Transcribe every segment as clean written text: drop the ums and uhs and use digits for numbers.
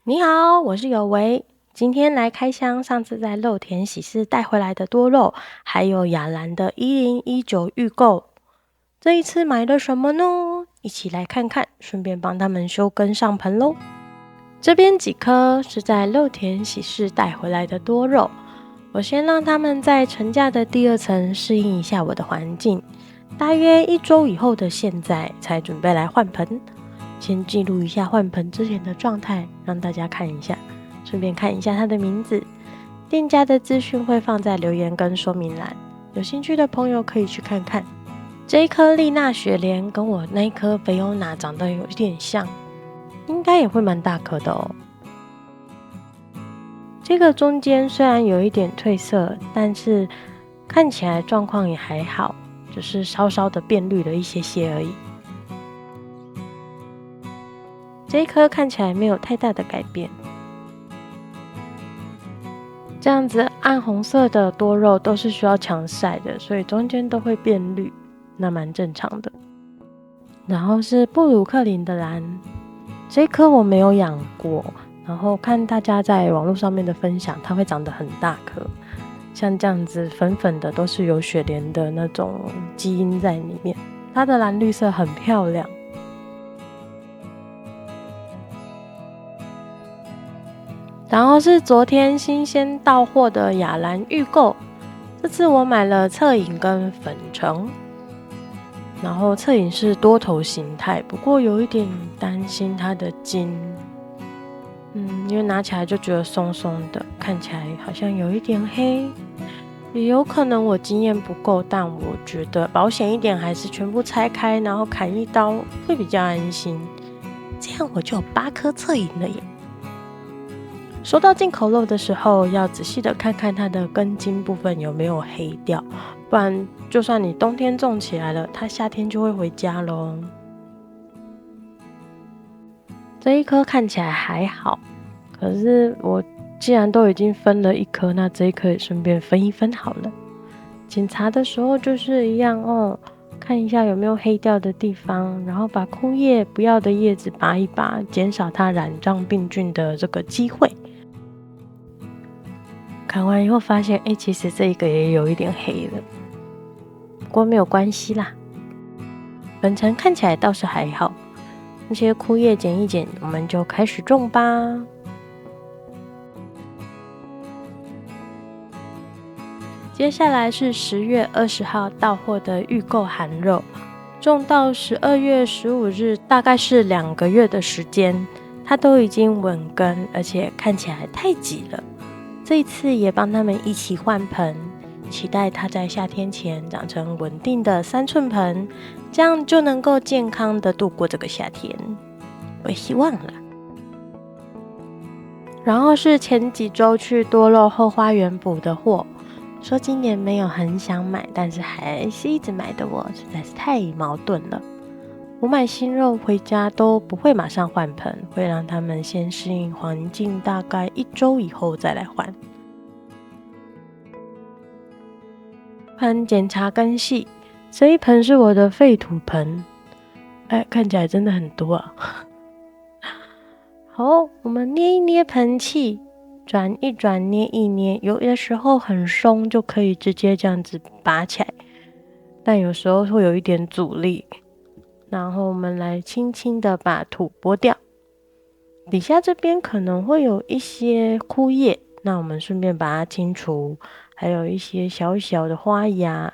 你好，我是有为，今天来开箱上次在肉田喜事带回来的多肉，还有雅兰的1019预购。这一次买了什么呢？一起来看看，顺便帮他们修根上盆咯。这边几颗是在肉田喜事带回来的多肉，我先让他们在成架的第2层适应一下我的环境，大约1周以后的现在才准备来换盆。先记录一下换盆之前的状态，让大家看一下，顺便看一下它的名字。店家的资讯会放在留言跟说明栏，有兴趣的朋友可以去看看。这一颗丽娜雪莲跟我那一颗菲欧娜长得有一点像，应该也会蛮大颗的哦。这个中间虽然有一点褪色，但是看起来状况也还好，就是稍稍的变绿了一些而已。这一颗看起来没有太大的改变。这样子暗红色的多肉都是需要强晒的，所以中间都会变绿，那蛮正常的。然后是布鲁克林的蓝，这一颗我没有养过，然后看大家在网络上面的分享，它会长得很大颗，像这样子粉粉的都是有雪莲的那种基因在里面，它的蓝绿色很漂亮。然后是昨天新鲜到货的雅兰预购，这次我买了侧影跟粉橙，然后侧影是多头形态，不过有一点担心它的筋，因为拿起来就觉得松松的，看起来好像有一点黑，也有可能我经验不够，但我觉得保险一点还是全部拆开，然后砍一刀会比较安心，这样我就有8颗侧影了耶。收到进口肉的时候，要仔细的看看它的根茎部分有没有黑掉，不然就算你冬天种起来了，它夏天就会回家咯。这一颗看起来还好，可是我既然都已经分了1颗，那这一颗也顺便分一分好了。检查的时候就是一样哦，看一下有没有黑掉的地方，然后把枯叶不要的叶子拔一拔，减少它染上病菌的这个机会。看完以后发现，其实这一个也有一点黑了，不过没有关系啦。粉橙看起来倒是还好，那些枯叶剪一剪，我们就开始种吧。接下来是10月20号到货的预购含肉，种到12月15日，大概是2个月的时间，它都已经稳根，而且看起来太挤了。这一次也帮他们一起换盆，期待它在夏天前长成稳定的3寸盆，这样就能够健康的度过这个夏天。我希望啦。然后是前几周去多肉后花园补的货，说今年没有很想买，但是还是一直买的我实在是太矛盾了。我买新肉回家都不会马上换盆，会让他们先适应环境，大概1周以后再来换。盆检查根系，这一盆是我的废土盆，看起来真的很多啊。好，我们捏一捏盆器，转一转，捏一捏，有的时候很松就可以直接这样子拔起来，但有时候会有一点阻力。然后我们来轻轻的把土拨掉，底下这边可能会有一些枯叶，那我们顺便把它清除，还有一些小小的花芽，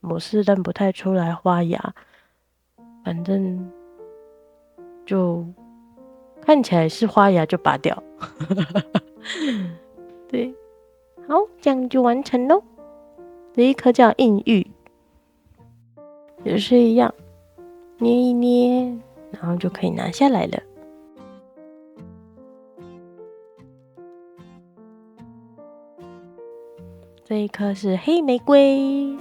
我是认不太出来花芽，反正就看起来是花芽就拔掉。对，好，这样就完成咯。这一颗叫硬玉，也是一样，捏一捏，然后就可以拿下来了。这一颗是黑玫瑰，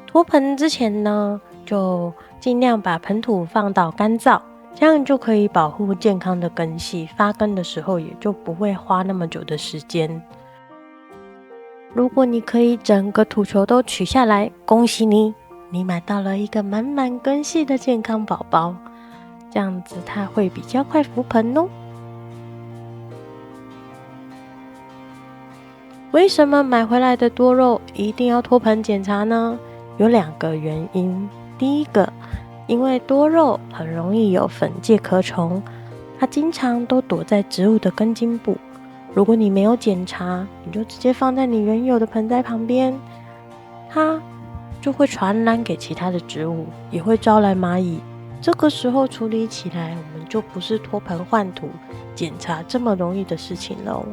脱盆之前呢，就尽量把盆土放到干燥，这样就可以保护健康的根系，发根的时候也就不会花那么久的时间。如果你可以整个土球都取下来，恭喜你，你买到了一个满满根系的健康宝宝。这样子它会比较快浮盆哦。为什么买回来的多肉一定要脱盆检查呢？有2个原因。第一个，因为多肉很容易有粉介壳虫，它经常都躲在植物的根茎部。如果你没有检查，你就直接放在你原有的盆栽旁边，它就会传染给其他的植物，也会招来蚂蚁。这个时候处理起来，我们就不是脱盆换土检查这么容易的事情了。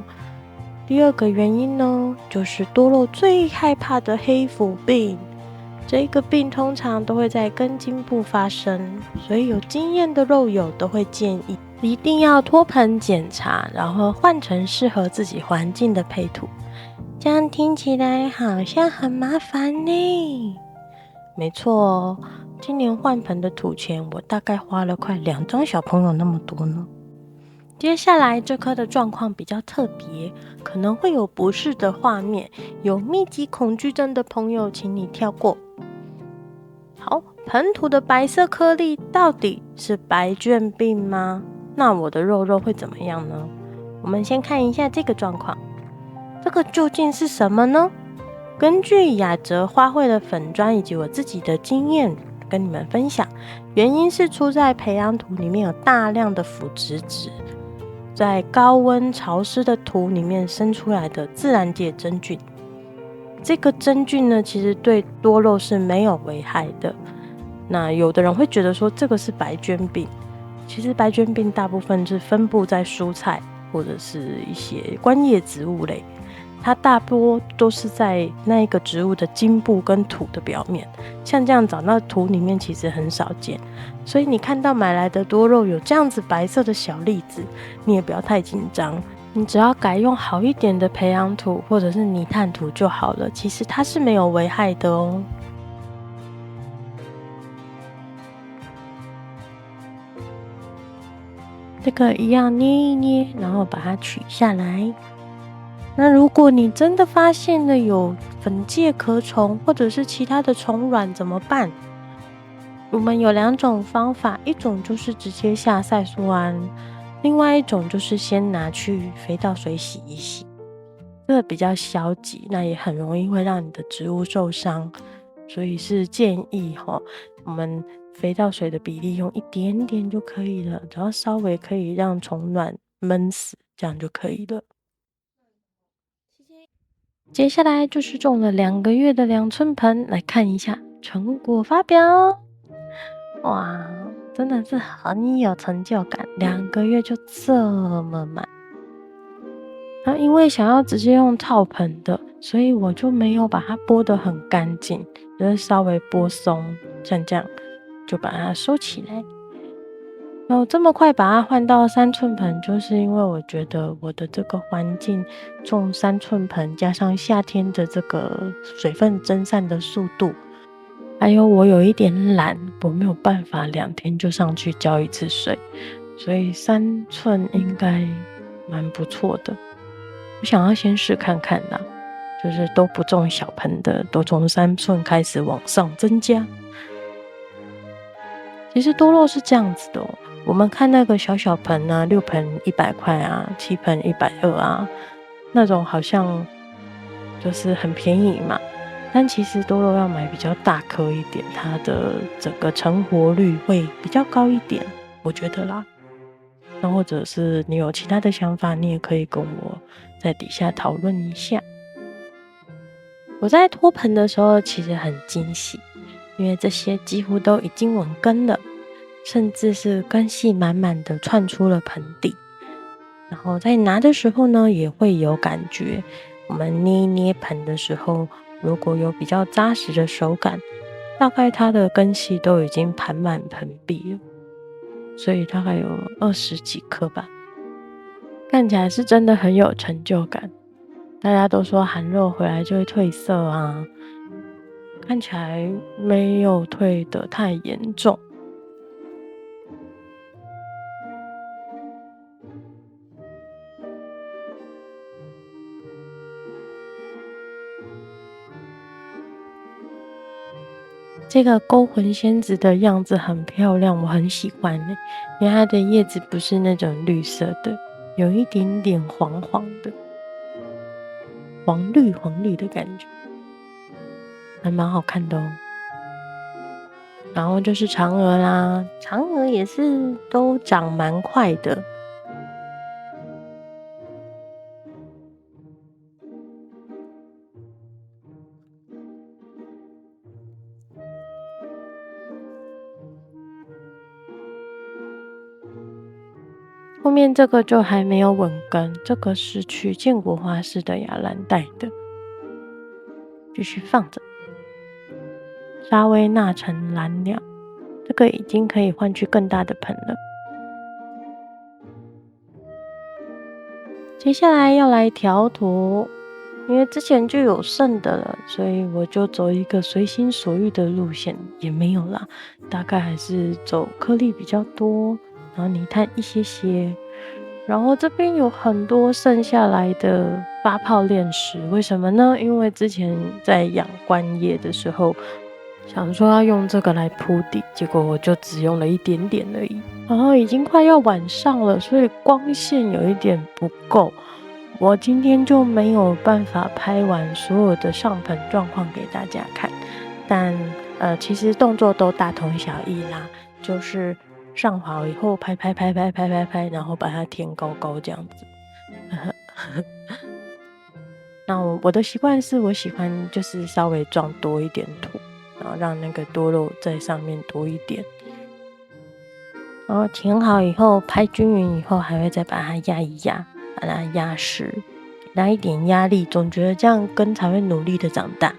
第二个原因呢，就是多肉最害怕的黑腐病。这个病通常都会在根茎部发生，所以有经验的肉友都会建议一定要脱盆检查，然后换成适合自己环境的配土。这样听起来好像很麻烦呢。没错哦，今年换盆的土钱，我大概花了快2张小朋友那么多呢。接下来这棵的状况比较特别，可能会有不适的画面，有密集恐惧症的朋友请你跳过。好，盆土的白色颗粒到底是白卷病吗？那我的肉会怎么样呢？我们先看一下这个状况，这个究竟是什么呢？根据雅哲花卉的粉专以及我自己的经验跟你们分享，原因是出在培养土里面有大量的腐殖质，在高温潮湿的土里面生出来的自然界真菌。这个真菌呢，其实对多肉是没有危害的。那有的人会觉得说这个是白菌病，其实白菌病大部分是分布在蔬菜或者是一些观叶植物类，它大多都是在那一个植物的茎部跟土的表面，像这样长到土里面其实很少见。所以你看到买来的多肉有这样子白色的小粒子，你也不要太紧张，你只要改用好一点的培养土或者是泥炭土就好了，其实它是没有危害的哦。这个一样捏一捏，然后把它取下来。那如果你真的发现了有粉介壳虫或者是其他的虫卵怎么办？我们有2种方法，一种就是直接下赛苏胺，另外一种就是先拿去肥皂水洗一洗。这个比较消极，那也很容易会让你的植物受伤，所以是建议我们肥皂水的比例用一点点就可以了，只要稍微可以让虫卵闷死，这样就可以了。接下来就是种了2个月的2寸盆，来看一下成果发表。哇，真的是很有成就感，2个月就这么满。那因为想要直接用套盆的，所以我就没有把它剥得很干净，就是稍微剥松，像这样就把它收起来。然后这么快把它换到3寸盆，就是因为我觉得我的这个环境种3寸盆，加上夏天的这个水分蒸散的速度，还有我有一点懒，我没有办法2天就上去浇1次水，所以3寸应该蛮不错的。我想要先试看看啦，就是都不种小盆的，都从3寸开始往上增加。其实多肉是这样子的哦，我们看那个小小盆啊，6盆100块啊，7盆120啊，那种好像就是很便宜嘛。但其实多肉要买比较大颗一点，它的整个成活率会比较高一点，我觉得啦。那或者是你有其他的想法，你也可以跟我在底下讨论一下。我在脱盆的时候其实很惊喜，因为这些几乎都已经稳根了，甚至是根系满满的窜出了盆底。然后在拿的时候呢，也会有感觉。我们捏一捏盆的时候，如果有比较扎实的手感，大概它的根系都已经盘满盆壁了，所以大概有20几颗吧。看起来是真的很有成就感。大家都说含肉回来就会褪色啊，看起来没有退得太严重。这个勾魂仙子的样子很漂亮，我很喜欢耶，因为它的叶子不是那种绿色的，有一点点黄黄的，黄绿黄绿的感觉，还蛮好看的哦。然后就是嫦娥啦，嫦娥也是都长蛮快的。后面这个就还没有稳根，这个是去建国花市的雅兰带的，继续放着。沙威纳城蓝鸟，这个已经可以换去更大的盆了。接下来要来调图，因为之前就有剩的了，所以我就走一个随心所欲的路线，也没有啦，大概还是走颗粒比较多，然后泥炭一些些。然后这边有很多剩下来的发泡炼石，为什么呢？因为之前在养观叶的时候，想说要用这个来铺底，结果我就只用了一点点而已。然后已经快要晚上了，所以光线有一点不够，我今天就没有办法拍完所有的上盆状况给大家看。但其实动作都大同小异啦，就是上好以后拍，然后把它填高高这样子。那我的习惯是我喜欢就是稍微装多一点土，然后让那个多肉在上面多一点。然后填好以后拍均匀以后，还会再把它压一压，把它压实，给它一点压力，总觉得这样根才会努力的长大。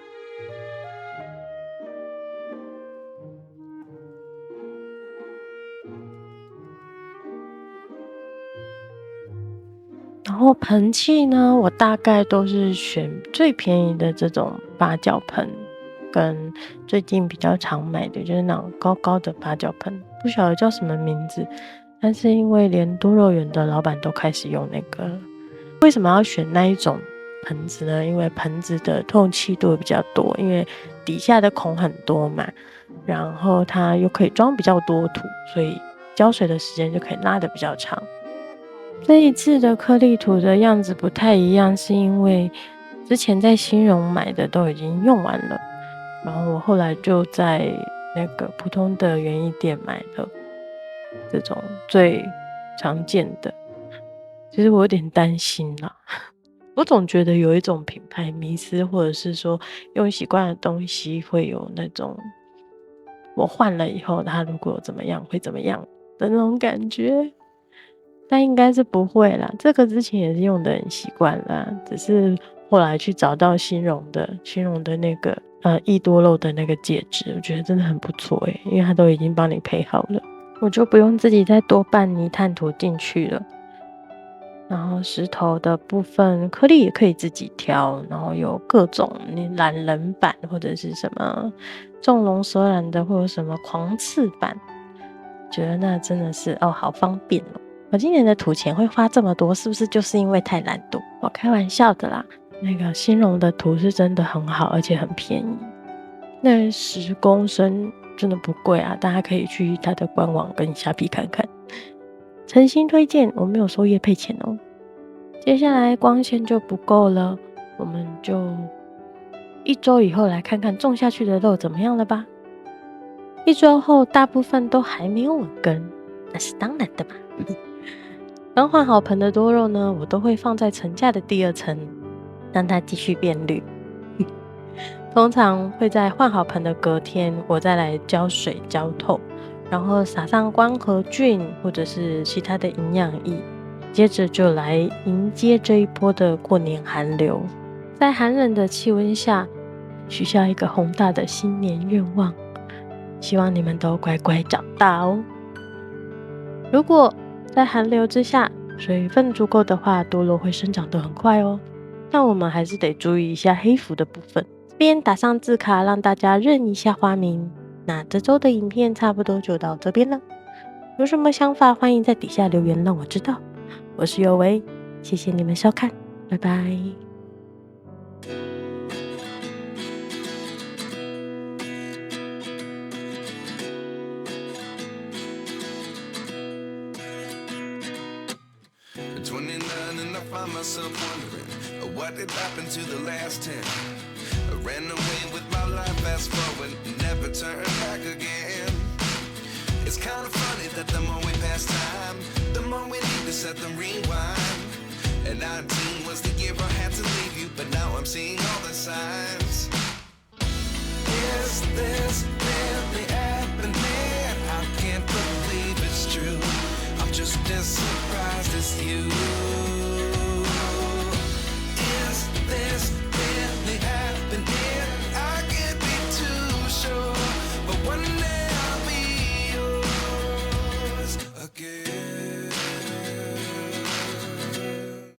然后盆器呢，我大概都是选最便宜的这种八角盆，跟最近比较常买的就是那种高高的八角盆，不晓得叫什么名字，但是因为连多肉园的老板都开始用那个，为什么要选那一种盆子呢？因为盆子的透气度比较多，因为底下的孔很多嘛，然后它又可以装比较多土，所以浇水的时间就可以拉得比较长。这一次的颗粒土的样子不太一样，是因为之前在新荣买的都已经用完了，然后我后来就在那个普通的园艺店买了这种最常见的。其实我有点担心啦，我总觉得有一种品牌迷思，或者是说用习惯的东西会有那种我换了以后它如果怎么样会怎么样的那种感觉。但应该是不会啦，这个之前也是用的很习惯啦，只是后来去找到新荣的那个益多肉的那个介质，我觉得真的很不错耶，因为它都已经帮你配好了，我就不用自己再多拌泥炭土进去了。然后石头的部分颗粒也可以自己挑，然后有各种懒人版或者是什么纵龙蛇胆的，或者什么狂刺版，觉得那真的是好方便哦。我今年的土钱会花这么多，是不是就是因为太懒惰？我开玩笑的啦，那个新荣的土是真的很好，而且很便宜，那10公升真的不贵啊，大家可以去它的官网跟虾皮看看，诚心推荐，我没有收业配钱哦。接下来光线就不够了，我们就1周以后来看看种下去的肉怎么样了吧。1周后大部分都还没有稳根，那是当然的嘛。刚换好盆的多肉呢，我都会放在层架的第2层，让它继续变绿。通常会在换好盆的隔天，我再来浇水浇透，然后撒上光合菌或者是其他的营养液，接着就来迎接这一波的过年寒流。在寒冷的气温下，许下一个宏大的新年愿望，希望你们都乖乖长大哦。如果在寒流之下，水分足够的话，多肉会生长得很快哦。但我们还是得注意一下黑腐的部分。这边打上字卡，让大家认一下花名。那这周的影片差不多就到这边了。有什么想法，欢迎在底下留言让我知道。我是有为，谢谢你们收看，拜拜。29 and I find myself wondering what did happen to the last 10. I ran away with my life, fast forward, never turn back again. It's kind of funny that the more we pass time, the more we need to set them rewind. And 19 was the year I had to leave you, but now I'm seeing all the signs. Is this really happening? I can't believe it's true. I'm just as surprised as you.